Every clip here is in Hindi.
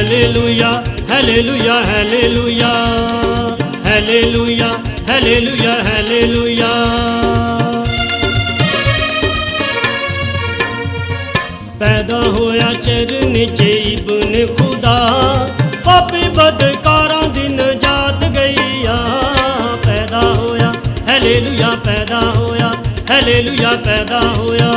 Hallelujah hallelujah hallelujah hallelujah hallelujah hallelujah. पैदा होया चरण च इब्ने खुदा, पापी बदकारां दी नजात गईया। पैदा होया हालेलुया पैदा होया हालेलुया पैदा होया।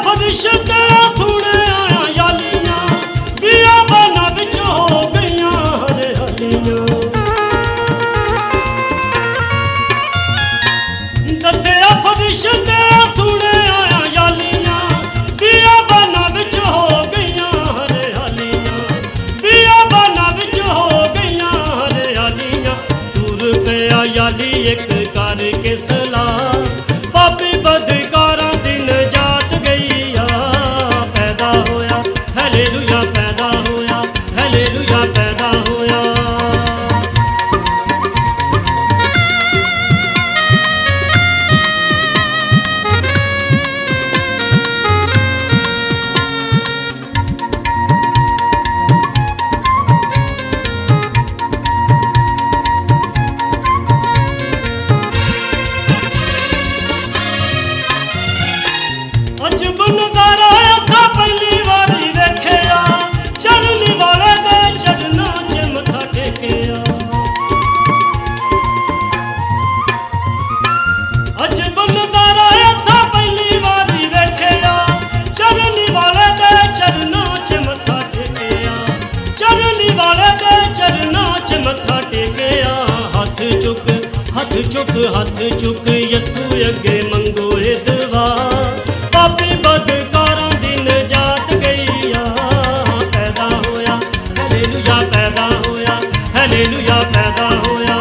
फरिश्ते थुड़े आया यालियां, बिया बना विच हो गईयां हरे हलियां। दत्तेया फरिश्ते थुड़े आया यालियां, बिया बना विच हो गईयां हरे हलियां। बिया बना विच हो गईयां हरे हलियां। टुर पिया याली एक करके सलाह, पापी बदकारां दी नजात गई। हालेलुया पैदा होया हालेलुया पैदा होया। अजब नजारा था पहली वारी वेखिया, चरनी वाले दे चरनां च मत्था टेकिया। अजब नजारा था पहली वारी वेखिया, चरनी वाले दे चरनां च मत्था टेकिया। चरनी वाले दे चरनां च मत्था टेकिया। हथ चुक हथ चुक हथ चुक यसू अगे मंगो ए दुआ, पापी बदकारां दी नजात गईया। पैदा होया हालेलुया पैदा होया हालेलुया पैदा होया।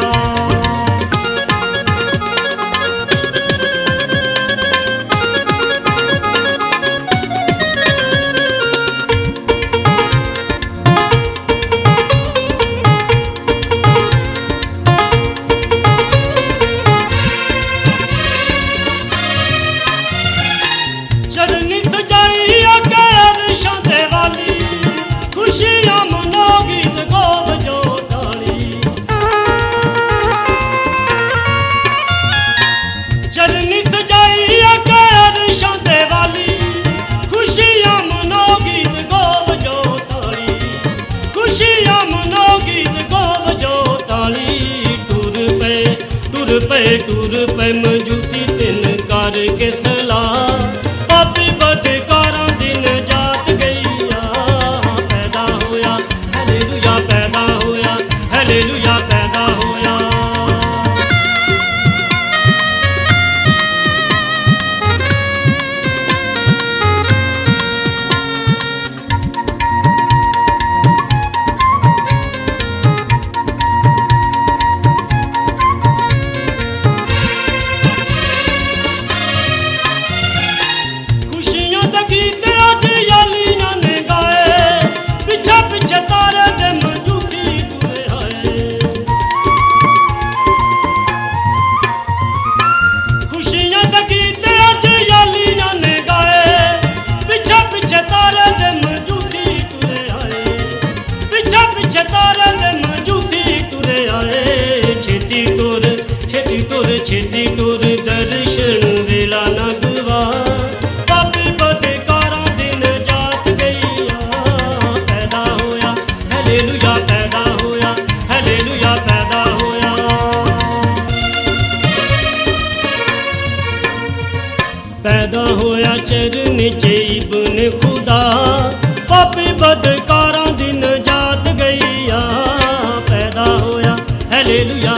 चरनी सजाई आगे अरशां दे वाली, खुशियां मनो गीत गो बजो ताली। चरनी सजाई आगे अरशां दे वाली, खुशियां मनो गीत गो बजो ताली। खुशियां मनो गीत गो बजो ताली। टुर पे मजूसी तिन करके सलाह, पापी बदकारां दी नजात गईया। पैदा होया हालेलुया पैदा होया हालेलुया पैदा होया। खुशियां दा गीत अज यालियां ने गाए, पिछे पिछे तारे दे मजूदी टुरे आए। खुशियां दा गीत अज यालियां ने गाए, पिछे पिछे तारे दे मजूदी टुरे आए। पिछे पिछे तारे दे मजूदी टुरे आए। छेती टुर छेती टुर छेती टुर दर्शन वेला ना गवा, पापी बदकारां दी नजात गईया। पैदा होया हालेलुया पैदा होया हालेलुया पैदा होया। पैदा होया चरण च इब्ने खुदा, पापी बदकारां दी नजात गईया। पैदा होया हालेलुया